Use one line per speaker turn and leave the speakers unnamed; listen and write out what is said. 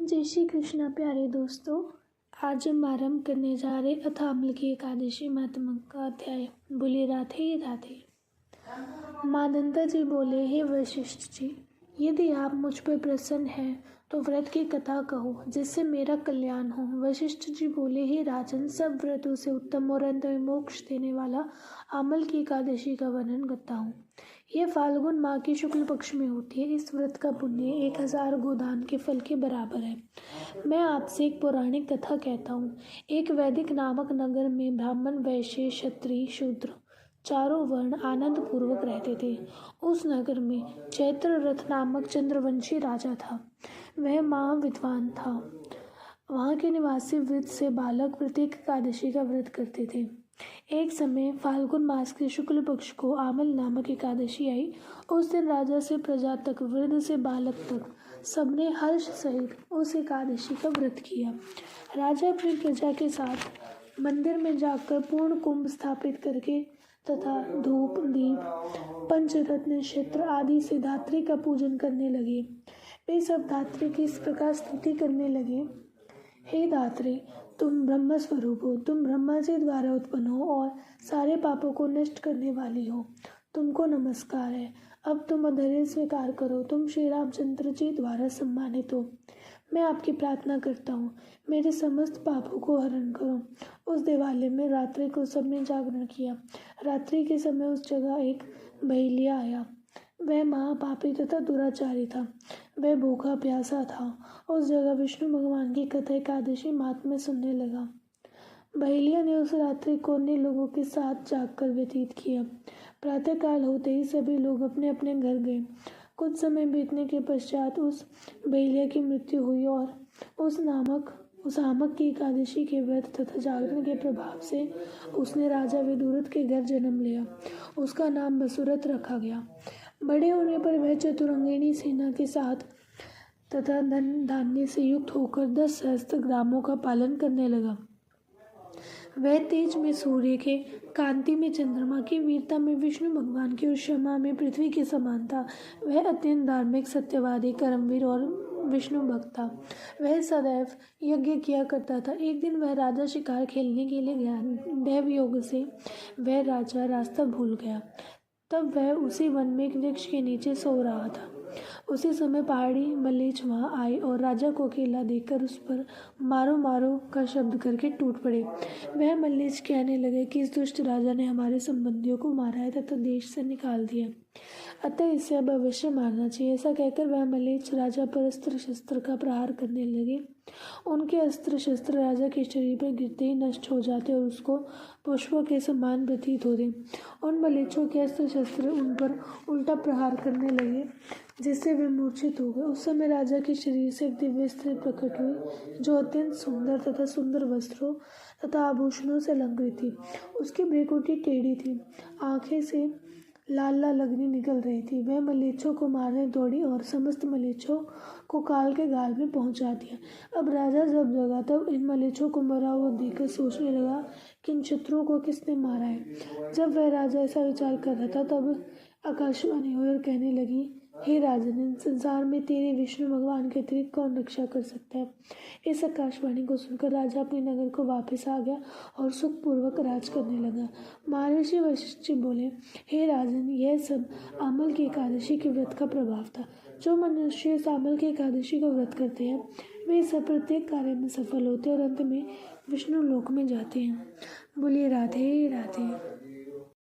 जय श्री कृष्णा प्यारे दोस्तों। आज हम आरंभ करने जा रहे अथामल की एकादशी महात्मा का अध्याय। बोले राधे राधे। मादंता जी बोले, हे वशिष्ठ जी, यदि आप मुझ पर प्रसन्न हैं तो व्रत की कथा कहो जिससे मेरा कल्याण हो। वशिष्ठ जी बोले, हे राजन, सब व्रतों से उत्तम और अंत में मोक्ष देने वाला आमल की एकादशी का वर्णन करता हूँ। यह फाल्गुन माह के शुक्ल पक्ष में होती है। इस व्रत का पुण्य 1000 गोदान के फल के बराबर है। मैं आपसे एक पौराणिक कथा कहता हूँ। एक वैदिक नामक नगर में ब्राह्मण, वैश्य, क्षत्रिय, शूद्र चारों वर्ण आनंद पूर्वक रहते थे। उस नगर में चैत्ररथ नामक चंद्रवंशी राजा था। वह महाविद्वान था। वहाँ के निवासी वृद्ध से बालक प्रत्येक एकादशी का व्रत करते थे। एक समय फाल्गुन मास के शुक्ल पक्ष को आमल नामक एकादशी आई। उस दिन राजा से प्रजा तक, वृद्ध से बालक तक सबने हर्ष सहित उस एकादशी का व्रत किया। राजा अपनी प्रजा के साथ मंदिर में जाकर पूर्ण कुंभ स्थापित करके तथा धूप, दीप, पंचरत्न, क्षेत्र आदि से धात्री का पूजन करने लगे। वे सब धात्री की इस प्रकार स्तुति करने लगे, हे धात्री, तुम ब्रह्म स्वरूप हो, तुम ब्रह्मा जी द्वारा उत्पन्न हो और सारे पापों को नष्ट करने वाली हो। तुमको नमस्कार है। अब तुम अधैर्य स्वीकार करो। तुम श्री रामचंद्र जी द्वारा सम्मानित हो। मैं आपकी प्रार्थना करता हूँ, मेरे समस्त पापों को हरण करो। उस दिवाली में रात्रि को सबने जागरण किया। रात्रि के समय उस जगह एक बहेलिया आया। वह महापापी तथा दुराचारी था। वह भूखा प्यासा था। उस जगह विष्णु भगवान की कथा एकादशी महात्म्य सुनने लगा। बहेलिया ने उस रात्रि को अन्य लोगों के साथ जागकर व्यतीत किया। प्रातःकाल होते ही सभी लोग अपने अपने घर गए। कुछ समय बीतने के पश्चात उस बहेलिया की मृत्यु हुई और उस आमक की एकादशी के व्रत तथा जागरण के प्रभाव से उसने राजा विदुरथ के घर जन्म लिया। उसका नाम वसुरथ रखा गया। बड़े होने पर वह चतुरंगिणी सेना के साथ तथा धन धान्य से युक्त होकर 10 सहस्त्र ग्रामों का पालन करने लगा। वह तेज में सूर्य के, कांति में चंद्रमा की, वीरता में विष्णु भगवान की और क्षमा में पृथ्वी के समान था। वह अत्यंत धार्मिक, सत्यवादी, कर्मवीर और विष्णु भक्त था। वह सदैव यज्ञ किया करता था। एक दिन वह राजा शिकार खेलने के लिए गया। दैव योग से वह राजा रास्ता भूल गया। तब वह उसी वन में एक वृक्ष के नीचे सो रहा था। उसी समय पहाड़ी मलेच्छ वहां आए और राजा को अकेला देखकर उस पर मारो मारो का शब्द करके टूट पड़े। वह मलेच्छ कहने लगे कि इस दुष्ट राजा ने हमारे संबंधियों को मारा है तथा देश से निकाल दिया, अतः इसे अब अवश्य मारना चाहिए। ऐसा कहकर वह मलेच्छ राजा पर अस्त्र शस्त्र का प्रहार करने लगे। उनके अस्त्र शस्त्र राजा के शरीर पर गिरते ही नष्ट हो जाते और उसको पुष्पों के समान प्रतीत होते। उन मलेच्छों के अस्त्र शस्त्र उन पर उल्टा प्रहार करने लगे, जिससे वे मूर्छित हो गए। उस समय राजा के शरीर से एक दिव्य स्त्री प्रकट हुई, जो अत्यंत सुंदर तथा सुंदर वस्त्रों तथा आभूषणों से अलंकृत थी। उसकी भ्रुकुटी टेढ़ी थी, आंखें से लाल लाल अग्नि निकल रही थी। वह मलेच्छों को मारने दौड़ी और समस्त मलेच्छों को काल के गाल में पहुंचा दिया। अब राजा जब जगा तब इन मलेच्छों को मरा हुआ देखकर सोचने लगा कि इन शत्रुओं को किसने मारा है। जब वह राजा ऐसा विचार कर रहा था तब आकाशवाणी हुई और कहने लगी, हे राजन, संसार में तेरे विष्णु भगवान के अतिरिक्त कौन रक्षा कर सकता है। इस आकाशवाणी को सुनकर राजा अपने नगर को वापस आ गया और सुखपूर्वक राज करने लगा। महर्षि वशिष्ठ जी बोले, हे राजन, यह सब आमल की एकादशी के व्रत का प्रभाव था। जो मनुष्य इस आमल की एकादशी को व्रत करते हैं वे सब प्रत्येक कार्य में सफल होते हैं और अंत में विष्णु लोक में जाते हैं। बोलिए राधे राधे।